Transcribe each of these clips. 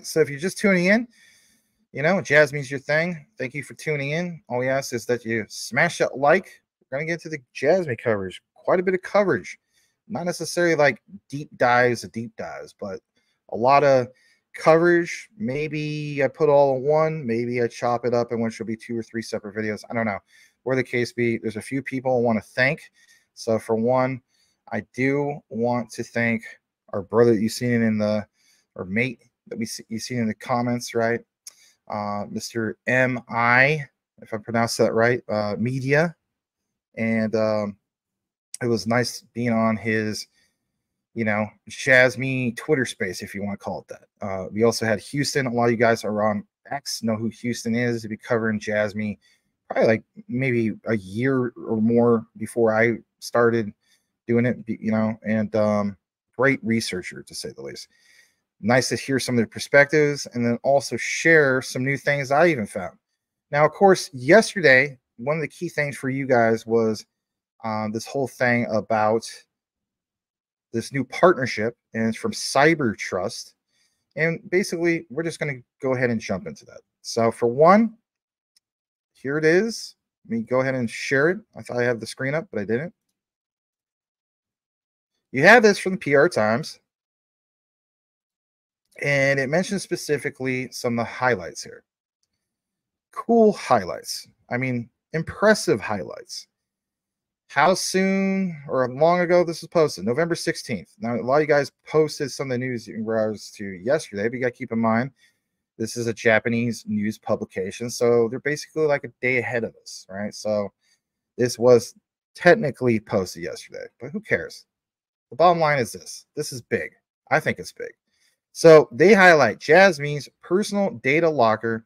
So if you're just tuning in, you know, Jasmy's your thing. Thank you for tuning in. All we ask is that you smash that like. We're going to get to the Jasmy coverage. Quite a bit of coverage. Not necessarily like deep dives, but a lot of coverage. Maybe I put all in one. Maybe I chop it up in which will be 2 or 3 separate videos. I don't know. Where the case be, there's a few people I want to thank. So for one, I do want to thank our brother that you've seen in the, or mate that you've seen in the comments, right? Mr. M.I., if I pronounced that right, media. And it was nice being on his, you know, Jasmy Twitter space, if you want to call it that. We also had Houston. A lot of you guys are on X, know who Houston is. To be covering Jasmy probably like maybe a year or more before I started doing it, you know, and great researcher, to say the least. Nice to hear some of their perspectives and then also share some new things I even found. Now, of course, yesterday, one of the key things for you guys was this whole thing about this new partnership, and it's from Cybertrust. And basically, we're just going to go ahead and jump into that. So for one, here it is. Let me go ahead and share it. I thought I had the screen up, but I didn't. You have this from the PR Times. And it mentions specifically some of the highlights here. Cool highlights. I mean, impressive highlights. How soon or long ago this was posted? November 16th. Now, a lot of you guys posted some of the news in regards to yesterday, but you got to keep in mind, this is a Japanese news publication. So they're basically like a day ahead of us, right? So this was technically posted yesterday, but who cares? The bottom line is this. This is big. I think it's big. So they highlight Jasmy's personal data locker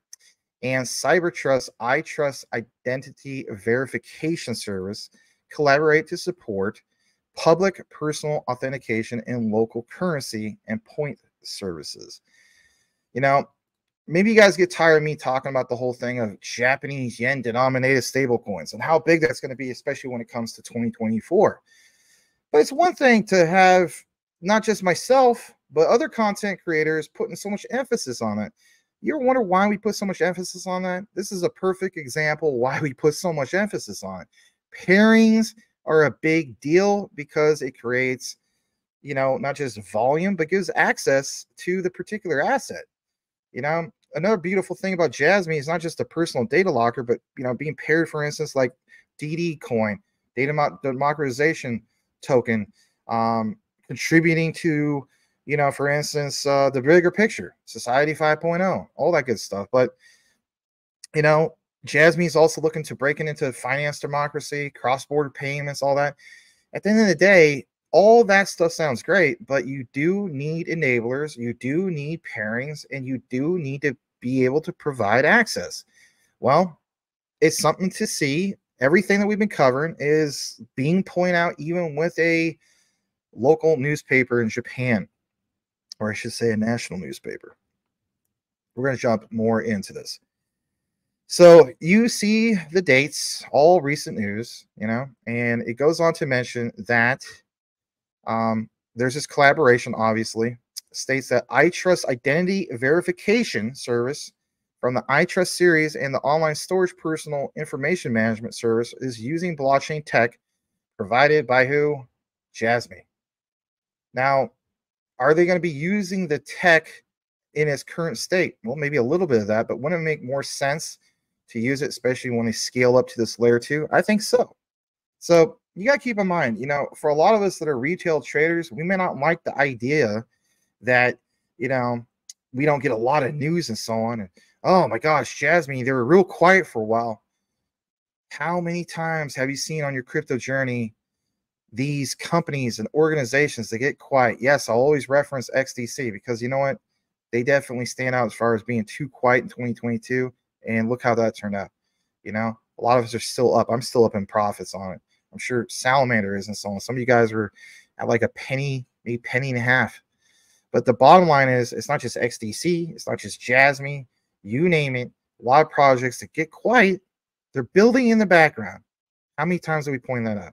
and Cybertrust iTrust identity verification service collaborate to support public personal authentication in local currency and point services. You know, maybe you guys get tired of me talking about the whole thing of Japanese yen denominated stablecoins and how big that's going to be, especially when it comes to 2024. But it's one thing to have not just myself, but other content creators putting so much emphasis on it. You ever wonder why we put so much emphasis on that? This is a perfect example why we put so much emphasis on it. Pairings are a big deal because it creates, you know, not just volume, but gives access to the particular asset. You know, another beautiful thing about Jasmy is not just a personal data locker, but, you know, being paired, for instance, like DD coin, data democratization token, contributing to, you know, for instance, the bigger picture, Society 5.0, all that good stuff. But, you know, Jasmy is also looking to breaking into finance democracy, cross-border payments, all that. At the end of the day, all that stuff sounds great, but you do need enablers, you do need pairings, and you do need to be able to provide access. Well, it's something to see. Everything that we've been covering is being pointed out even with a local newspaper in Japan, or I should say a national newspaper. We're going to jump more into this. So you see the dates, all recent news, you know, and it goes on to mention that there's this collaboration, obviously, states that iTrust identity verification service from the iTrust series and the online storage personal information management service is using blockchain tech provided by who? Jasmy. Now, are they going to be using the tech in its current state? Well, maybe a little bit of that, but wouldn't it make more sense to use it, especially when they scale up to this layer 2? I think so. So you got to keep in mind, you know, for a lot of us that are retail traders, we may not like the idea that, you know, we don't get a lot of news and so on. And, oh my gosh, Jasmy, they were real quiet for a while. How many times have you seen on your crypto journey these companies and organizations that get quiet? Yes, I'll always reference XDC because you know what? They definitely stand out as far as being too quiet in 2022. And look how that turned out. You know, a lot of us are still up. I'm still up in profits on it. I'm sure Salamander is and so on. Some of you guys were at like a penny, maybe penny and a half. But the bottom line is, it's not just XDC. It's not just Jasmy. You name it. A lot of projects that get quiet, they're building in the background. How many times have we pointed that out?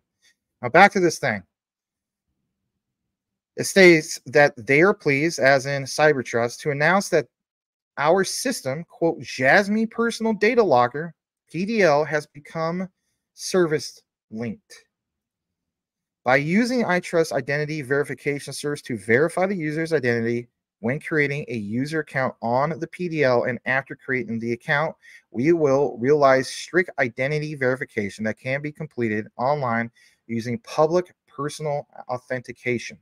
Now back to this thing. It states that they are pleased, as in Cybertrust, to announce that our system, quote, Jasmy Personal Data Locker, PDL, has become service linked. By using iTrust Identity Verification Service to verify the user's identity when creating a user account on the PDL and after creating the account, we will realize strict identity verification that can be completed online using public personal authentication.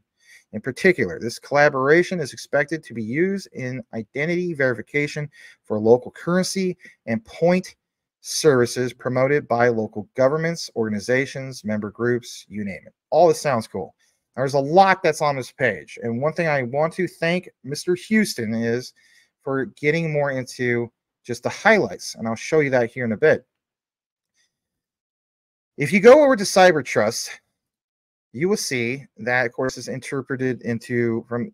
In particular, this collaboration is expected to be used in identity verification for local currency and point services promoted by local governments, organizations, member groups, you name it. All this sounds cool. There's a lot that's on this page. And one thing I want to thank Mr. Houston is for getting more into just the highlights. And I'll show you that here in a bit. If you go over to Cybertrust, you will see that, of course, is interpreted into from,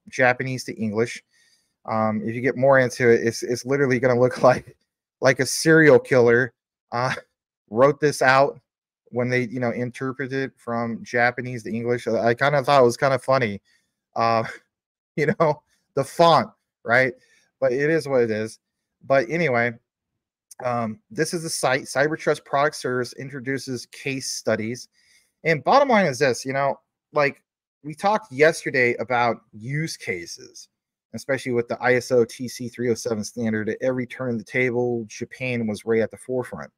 Japanese to English. If you get more into it, it's literally going to look like a serial killer wrote this out when they, interpreted from Japanese to English. I kind of thought it was kind of funny, the font, right? But it is what it is. But anyway, this is the site. Cybertrust Product Service introduces case studies. And bottom line is this, like we talked yesterday about use cases, especially with the ISO TC 307 standard. At every turn of the table, Japan was right at the forefront.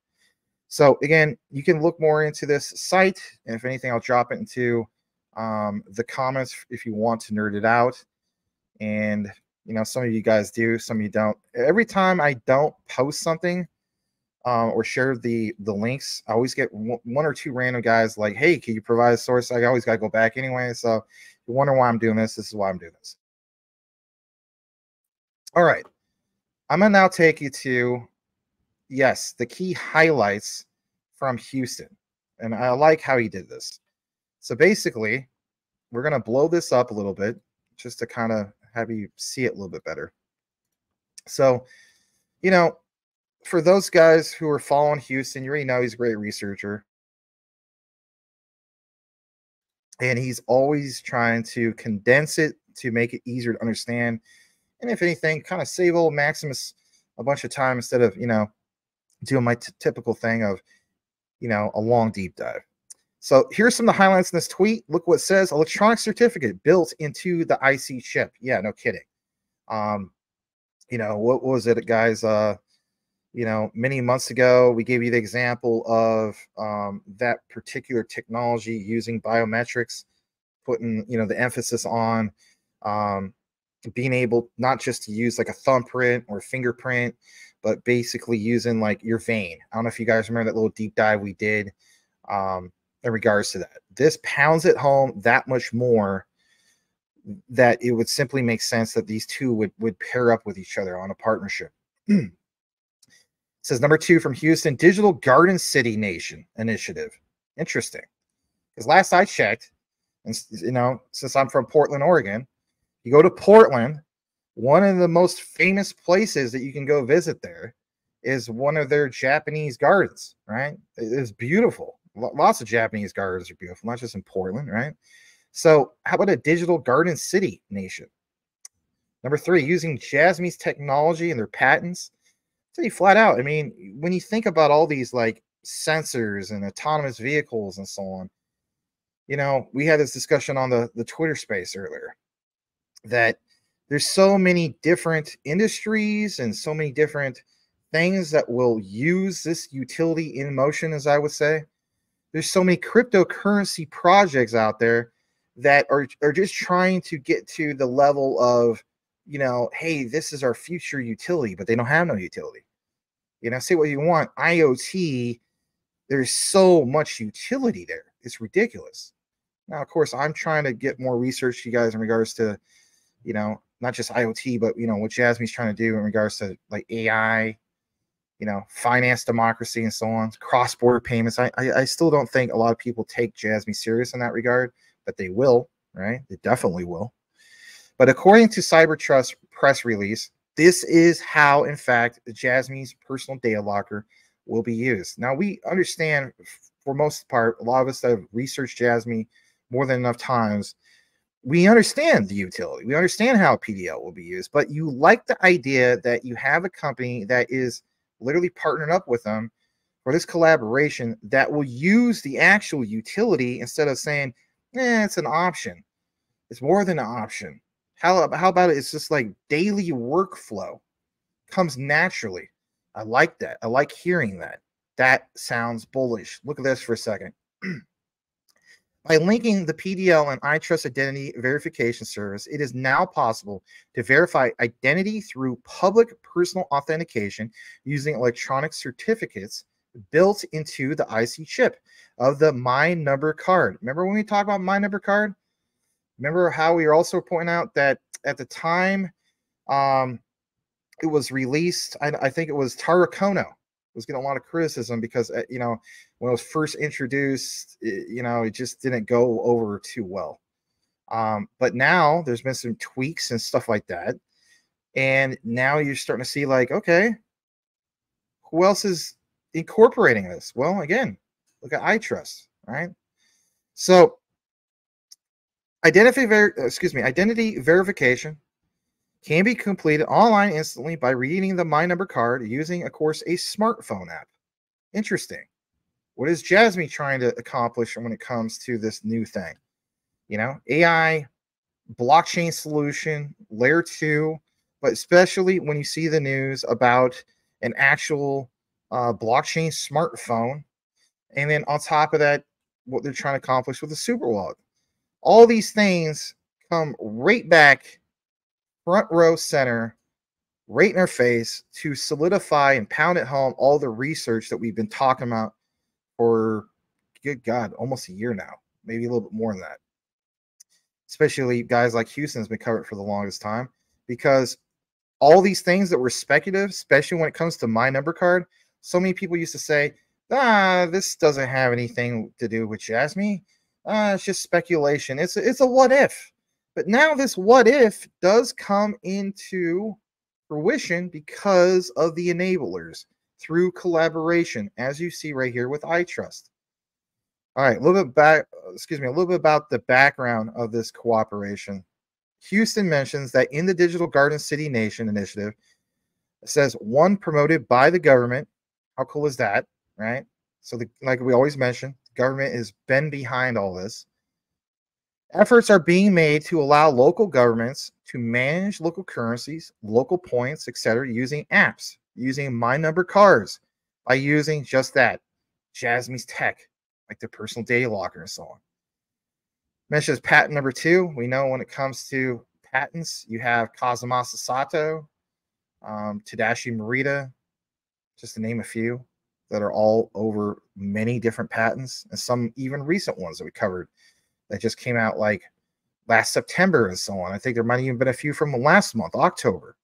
So again, you can look more into this site. And if anything, I'll drop it into the comments if you want to nerd it out. And, some of you guys do, some of you don't. Every time I don't post something or share the links, I always get one or two random guys like, hey, can you provide a source? I always got to go back anyway. So if you wonder why I'm doing this, this is why I'm doing this. All right. I'm going to now take you to, yes, the key highlights from Houston. And I like how he did this. So basically, we're going to blow this up a little bit just to kind of have you see it a little bit better. So, for those guys who are following Houston, you already know he's a great researcher. And he's always trying to condense it to make it easier to understand. And if anything, kind of save old Maximus a bunch of time instead of, doing my typical thing of, a long deep dive. So here's some of the highlights in this tweet. Look what it says: electronic certificate built into the IC chip. Yeah, no kidding. What was it, guys? Many months ago, we gave you the example of that particular technology using biometrics, putting, the emphasis on being able not just to use like a thumbprint or fingerprint, but basically using like your vein. I don't know if you guys remember that little deep dive we did in regards to that. This pounds it home that much more that it would simply make sense that these two would pair up with each other on a partnership. It says number 2 from Houston, Digital Garden City Nation Initiative. Interesting. Because last I checked, and since I'm from Portland, Oregon, you go to Portland, one of the most famous places that you can go visit there is one of their Japanese gardens, right? It's beautiful. Lots of Japanese gardens are beautiful, not just in Portland, right? So how about a Digital Garden City Nation? Number 3, using Jasmy's technology and their patents. I'll tell you flat out, when you think about all these like sensors and autonomous vehicles and so on, we had this discussion on the Twitter space earlier that there's so many different industries and so many different things that will use this utility in motion, as I would say. There's so many cryptocurrency projects out there that are just trying to get to the level of, hey, this is our future utility, but they don't have no utility. Say what you want. IoT, there's so much utility there. It's ridiculous. Now, of course, I'm trying to get more research to you guys in regards to, not just IoT, but, what Jasmy's trying to do in regards to like AI, finance democracy and so on, cross-border payments. I still don't think a lot of people take Jasmy serious in that regard, but they will, right? They definitely will. But according to Cybertrust press release, this is how, in fact, Jasmy's personal data locker will be used. Now, we understand, for most part, a lot of us that have researched Jasmy more than enough times, we understand the utility. We understand how a PDL will be used, but you like the idea that you have a company that is literally partnered up with them for this collaboration that will use the actual utility instead of saying, it's an option. It's more than an option. How about it? It's just like daily workflow. Comes naturally. I like that. I like hearing that. That sounds bullish. Look at this for a second. By linking the PDL and iTrust identity verification service, it is now possible to verify identity through public personal authentication using electronic certificates built into the IC chip of the My Number card. Remember when we talked about My Number card? Remember how we were also pointing out that at the time it was released, I think it was Tarakono was getting a lot of criticism because, when it was first introduced, it just didn't go over too well. But now there's been some tweaks and stuff like that. And now you're starting to see like, okay, who else is incorporating this? Well, again, look at iTrust, right? So identity verification can be completed online instantly by reading the My Number card using, of course, a smartphone app. Interesting. What is Jasmy trying to accomplish when it comes to this new thing? AI, blockchain solution, layer 2, but especially when you see the news about an actual blockchain smartphone, and then on top of that, what they're trying to accomplish with the super wallet. All these things come right back front row center, right in our face to solidify and pound it home all the research that we've been talking about for, good God, almost a year now, maybe a little bit more than that. Especially guys like Houston has been covered for the longest time, because all these things that were speculative, especially when it comes to My Number card, so many people used to say, this doesn't have anything to do with Jasmy. It's just speculation. It's a what if. But now this what if does come into fruition because of the enablers through collaboration, as you see right here with iTrust. All right, a little bit about the background of this cooperation. Houston mentions that in the Digital Garden City Nation initiative, it says one promoted by the government. How cool is that, right? So, like we always mention, the government has been behind all this. Efforts are being made to allow local governments to manage local currencies, local points, etc., using apps, using My Number cards, by using just that, Jasmy's tech, like the personal data locker and so on. Mentions patent number 2. We know when it comes to patents, you have Kazumasa Sato, Tadashi Morita, just to name a few, that are all over many different patents, and some even recent ones that we covered that just came out like last September and so on. I think there might have even been a few from last month, October.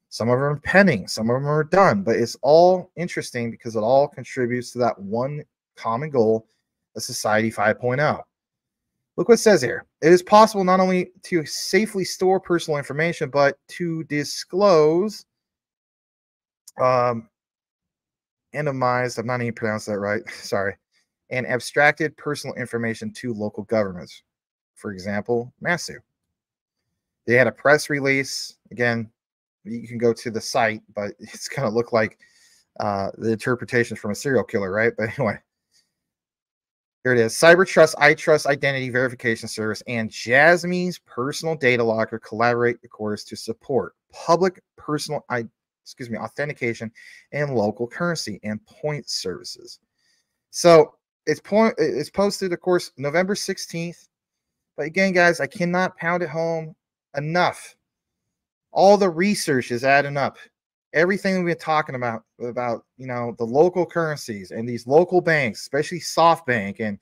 Some of them are pending, some of them are done, but it's all interesting because it all contributes to that one common goal of Society 5.0. Look what it says here. It is possible not only to safely store personal information, but to disclose, anonymized, I'm not even pronouncing that right, sorry, and abstracted personal information to local governments. For example, Masu. They had a press release. Again, you can go to the site, but it's going to look like the interpretation from a serial killer, right? But anyway, here it is. Cybertrust, iTrust Identity Verification Service, and Jasmy's Personal Data Locker collaborate, of course, to support public personal authentication and local currency and point services. So it's posted, of course, November 16th. But again, guys, I cannot pound it home enough. All the research is adding up. Everything we've been talking about the local currencies and these local banks, especially SoftBank, and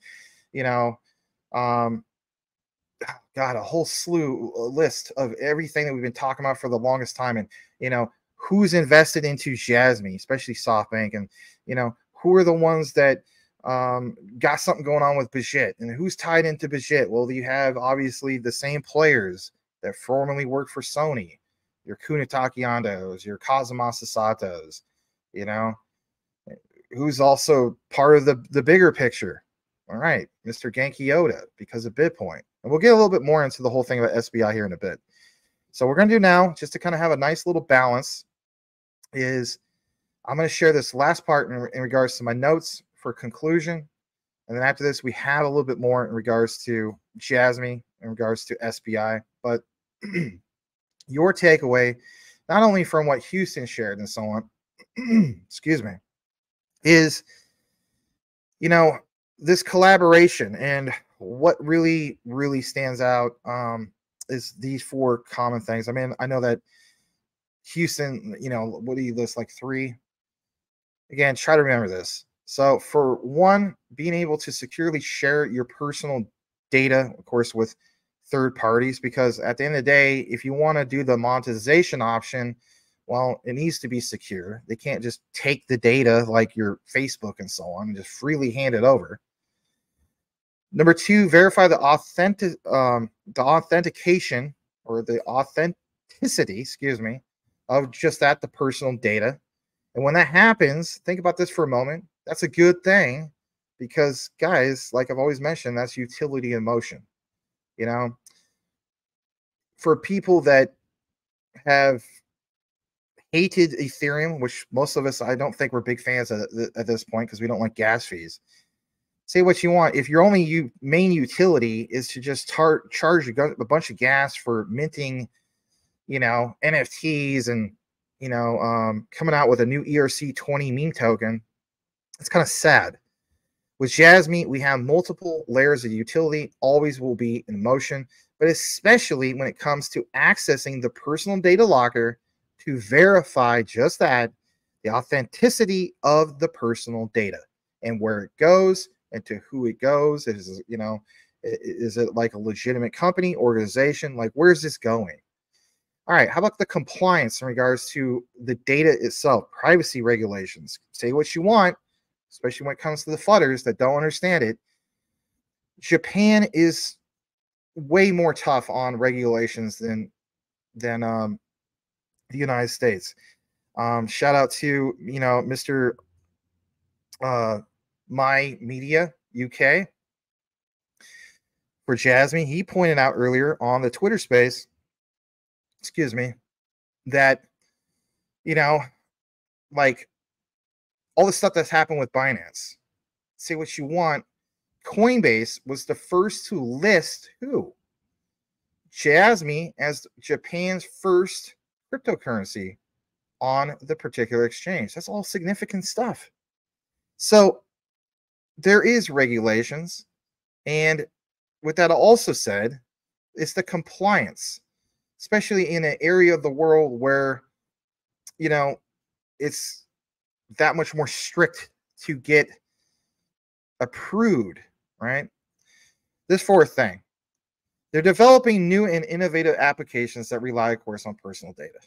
a whole list of everything that we've been talking about for the longest time, and who's invested into Jasmy, especially SoftBank, and who are the ones that got something going on with Bijit, and who's tied into Bijit. Well, you have obviously the same players that formerly worked for Sony, your Kunitake Andos, your Kazumasa Satos, who's also part of the bigger picture, All right, Mr. Genki Yoda, because of Bitcoin. And we'll get a little bit more into the whole thing about SBI here in a bit. So what we're going to do now, just to kind of have a nice little balance, is I'm going to share this last part in regards to my notes for conclusion. And then after this, we have a little bit more in regards to Jasmy, in regards to SBI. But your takeaway, not only from what Houston shared and so on, excuse me, is, you know, this collaboration. And what really, really stands out is these four common things. I mean, I know that Houston, you know, what do you list, like 3? Again, try to remember this. So for one, being able to securely share your personal data, of course, with third parties, because at the end of the day, if you want to do the monetization option, well, it needs to be secure. They can't just take the data like your Facebook and so on and just freely hand it over. Number 2, verify the authentication or the authenticity, excuse me, of just that, the personal data. And when that happens, think about this for a moment. That's a good thing because, guys, like I've always mentioned, that's utility in motion. You know, for people that have hated Ethereum, which most of us, I don't think we're big fans at this point because we don't like gas fees. Say what you want. If your only main utility is to just charge a bunch of gas for minting, you know, NFTs and, you know, coming out with a new ERC20 meme token, it's kind of sad. With Jasmy, we have multiple layers of utility, always will be in motion, but especially when it comes to accessing the personal data locker to verify just that, the authenticity of the personal data and where it goes and to who it goes. Is, you know, is it like a legitimate company, organization? Like, where's this going? All right, how about the compliance in regards to the data itself, privacy regulations? Say what you want, especially when it comes to the fudders that don't understand it. Japan is way more tough on regulations than the United States. Shout out to, you know, Mr. My Media UK for Jasmy. He pointed out earlier on the Twitter space, excuse me, that, you know, like all the stuff that's happened with Binance. Say what you want. Coinbase was the first to list who? Jasmy as Japan's first cryptocurrency on the particular exchange. That's all significant stuff. So there is regulations. And with that also said, it's the compliance, especially in an area of the world where, you know, it's that much more strict to get approved, right? This fourth thing, they're developing new and innovative applications that rely, of course, on personal data.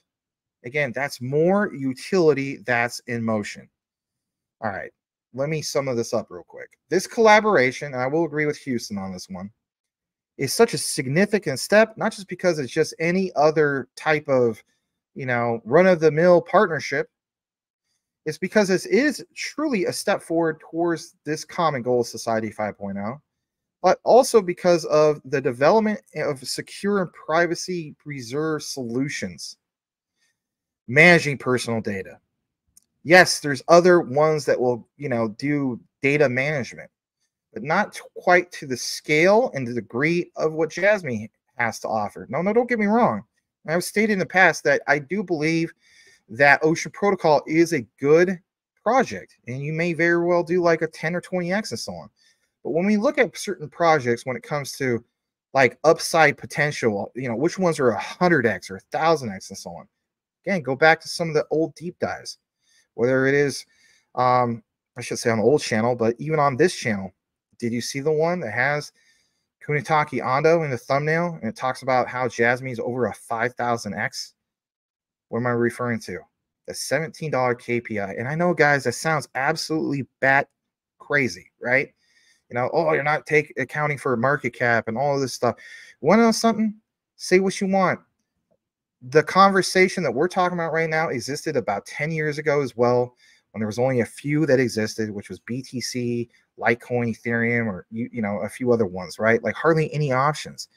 Again, that's more utility that's in motion. All right, let me sum this up real quick. This collaboration, and I will agree with Houston on this one, is such a significant step, not just because it's just any other type of, you know, run-of-the-mill partnership. It's because this is truly a step forward towards this common goal of Society 5.0, but also because of the development of secure and privacy preserved solutions, managing personal data. Yes, there's other ones that will, you know, do data management, but not quite to the scale and the degree of what Jasmy has to offer. No, don't get me wrong. I've stated in the past that I do believe that Ocean Protocol is a good project, and you may very well do like a 10 or 20x and so on. But when we look at certain projects, when it comes to like upside potential, you know, which ones are 100x or 1000x and so on. Again, go back to some of the old deep dives, whether it is, I should say on the old channel, but even on this channel. Did you see the one that has Kunitake Ando in the thumbnail, and it talks about how Jasmy is over a 5000x? What am I referring to? The $17 KPI. And I know, guys, that sounds absolutely bat crazy, right? You know, oh, you're not accounting for market cap and all of this stuff. Want to know something? Say what you want. The conversation that we're talking about right now existed about 10 years ago as well, when there was only a few that existed, which was BTC, Litecoin, Ethereum, or a few other ones, right? Like hardly any options.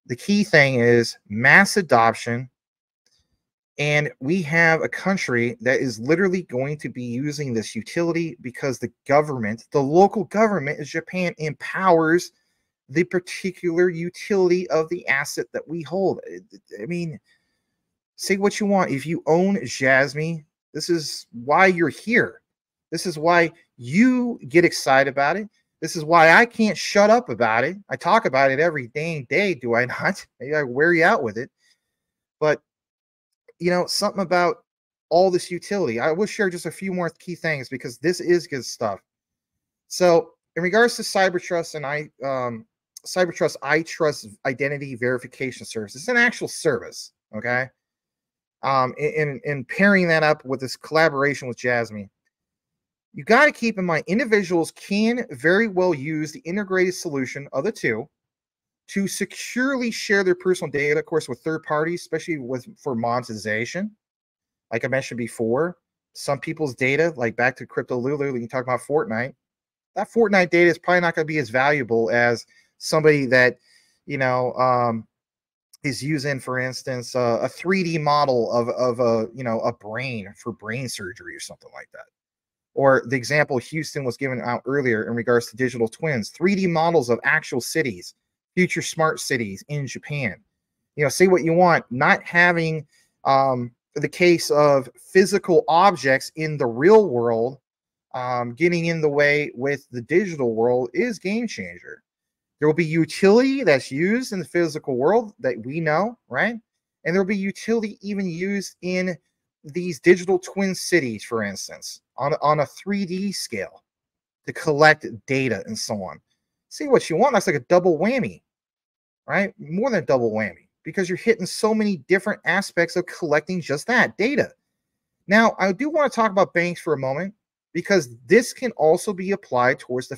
The key thing is mass adoption. And we have a country that is literally going to be using this utility because the government, the local government in Japan, empowers the particular utility of the asset that we hold. I mean, say what you want. If you own Jasmy, this is why you're here. This is why you get excited about it. This is why I can't shut up about it. I talk about it every dang day, do I not? Maybe I wear you out with it. But something about all this utility. I will share just a few more key things because this is good stuff. So in regards to Cybertrust and Cybertrust iTrust Identity Verification Service, it's an actual service, okay? In pairing that up with this collaboration with Jasmy, you got to keep in mind individuals can very well use the integrated solution of the two to securely share their personal data, of course, with third parties, especially for monetization. Like I mentioned before, some people's data, like back to Crypto Lulu, you can talk about Fortnite. That Fortnite data is probably not going to be as valuable as somebody that, is using, for instance, a 3D model of a brain for brain surgery or something like that. Or the example Houston was given out earlier in regards to digital twins, 3D models of actual cities, future smart cities in Japan. Say what you want, not having the case of physical objects in the real world getting in the way with the digital world is game changer. There will be utility that's used in the physical world that we know, right? And there will be utility even used in these digital twin cities, for instance, on a 3D scale to collect data and so on. See what you want. That's like a double whammy, right? More than a double whammy, because you're hitting so many different aspects of collecting just that data. Now, I do want to talk about banks for a moment, because this can also be applied towards the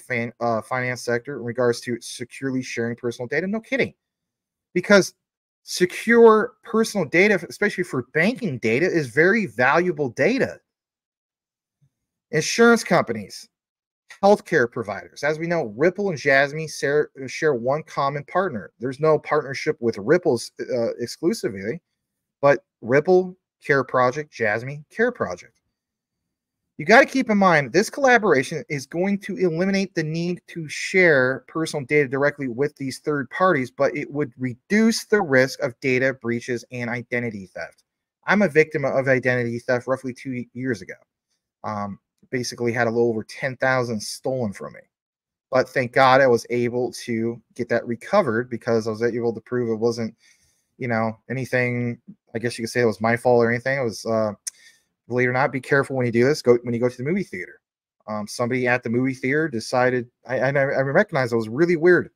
finance sector in regards to securely sharing personal data. No kidding. Because secure personal data, especially for banking data, is very valuable data. Insurance companies, healthcare providers. As we know, Ripple and Jasmy share one common partner. There's no partnership with Ripple's exclusively, but Ripple Care Project, Jasmy Care Project. You got to keep in mind this collaboration is going to eliminate the need to share personal data directly with these third parties, but it would reduce the risk of data breaches and identity theft. I'm a victim of identity theft roughly 2 years ago. Basically had a little over 10,000 stolen from me. But thank God I was able to get that recovered because I was able to prove it wasn't, anything, I guess you could say it was my fault or anything. It was, believe it or not, be careful when you do this. When you go to the movie theater. Somebody at the movie theater decided, I recognized it was really weird.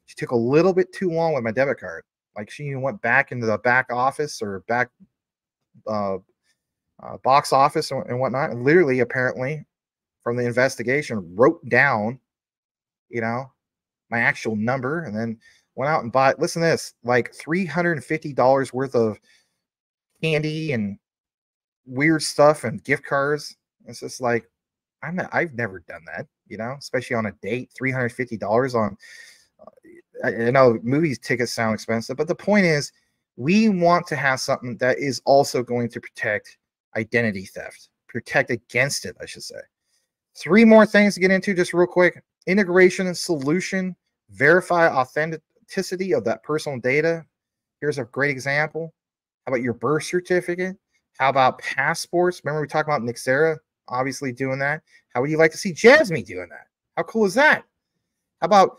She took a little bit too long with my debit card. Like she went back into the back office or back box office and whatnot, and literally, apparently, from the investigation, wrote down, my actual number, and then went out and bought, listen to this, like $350 worth of candy and weird stuff and gift cards. It's just like, I've never done that, especially on a date. $350 on, I know movie tickets sound expensive, but the point is, we want to have something that is also going to protect identity theft, protect against it, I should say. 3 more things to get into just real quick. Integration and solution, verify authenticity of that personal data. Here's a great example. How about your birth certificate? How about passports? Remember we talked about Nixera obviously doing that. How would you like to see Jasmy doing that? How cool is that? How about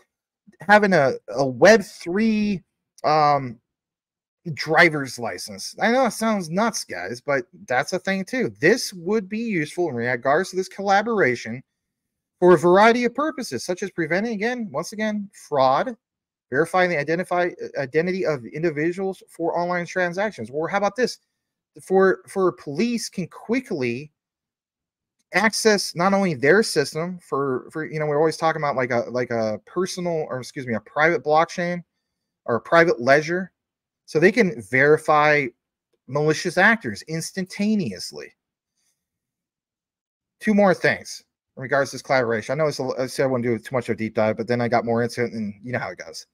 having a Web3 driver's license? I know it sounds nuts, guys, but that's a thing too. This would be useful in regards to this collaboration for a variety of purposes, such as preventing, once again, fraud, verifying the identity of individuals for online transactions. Or how about this? For police can quickly access not only their system for we're always talking about like a personal, or excuse me, a private blockchain or a private ledger, so they can verify malicious actors instantaneously. two more things in regards to this collaboration. I know I said I wouldn't do too much of a deep dive, but then I got more into it, and you know how it goes.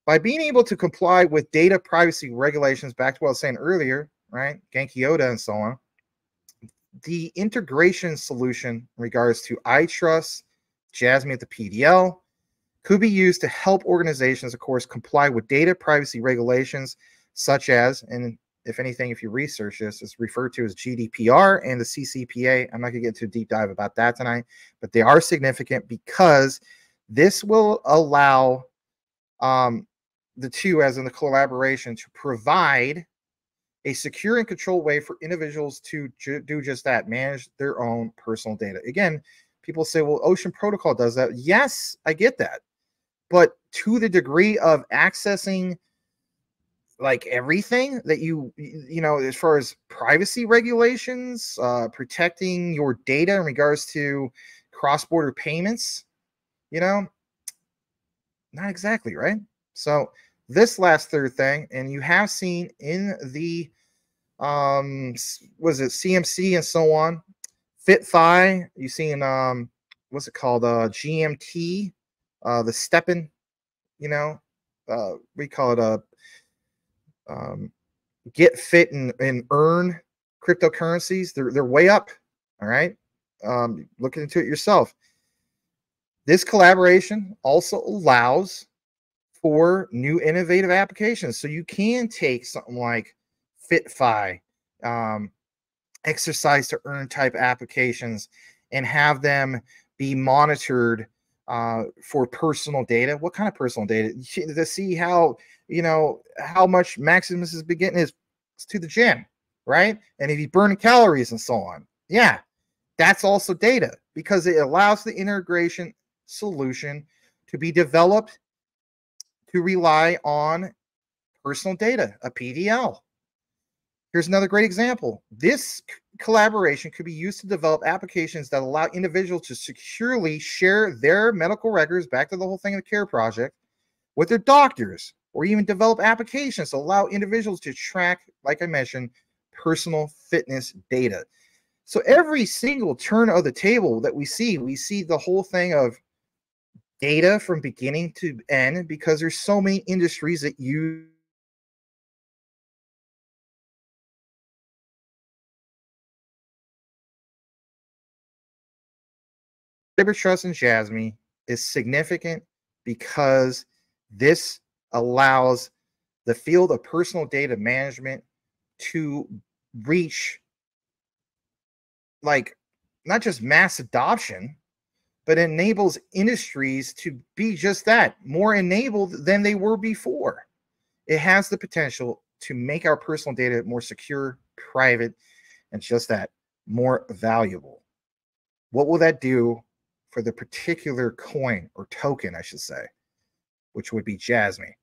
By being able to comply with data privacy regulations, back to what I was saying earlier, right? Genki Oda and so on, the integration solution in regards to iTrust, Jasmy at the PDL, could be used to help organizations, of course, comply with data privacy regulations such as, and if anything, if you research this, it's referred to as GDPR and the CCPA. I'm not going to get into a deep dive about that tonight, but they are significant because this will allow the two, as in the collaboration, to provide a secure and controlled way for individuals to do just that, manage their own personal data. Again, people say, well, Ocean Protocol does that. Yes, I get that. But to the degree of accessing like everything that you know, as far as privacy regulations, protecting your data in regards to cross-border payments, you know, not exactly, right? So this last third thing, and you have seen in the was it CMC and so on, FitFi, you seen what's it called, GMT, the Steppen, you know, we call it a get fit and earn cryptocurrencies. They're way up. All right, look into it yourself. This collaboration also allows for new innovative applications. So you can take something like FitFi, exercise to earn type applications, and have them be monitored for personal data. What kind of personal data? To see how, you know, how much Maximus is getting is to the gym, right? And if he's burning calories and so on. Yeah, that's also data because it allows the integration solution to be developed to rely on personal data, a PDL. Here's another great example. This collaboration could be used to develop applications that allow individuals to securely share their medical records, back to the whole thing of the CARE project, with their doctors, or even develop applications to allow individuals to track, like I mentioned, personal fitness data. So every single turn of the table that we see the whole thing of data from beginning to end, because there's so many industries that use Cybertrust and Jasmy is significant because this allows the field of personal data management to reach, like, not just mass adoption, but enables industries to be just that, more enabled than they were before. It has the potential to make our personal data more secure, private, and just that, more valuable. What will that do for the particular coin or token, I should say, which would be Jasmy?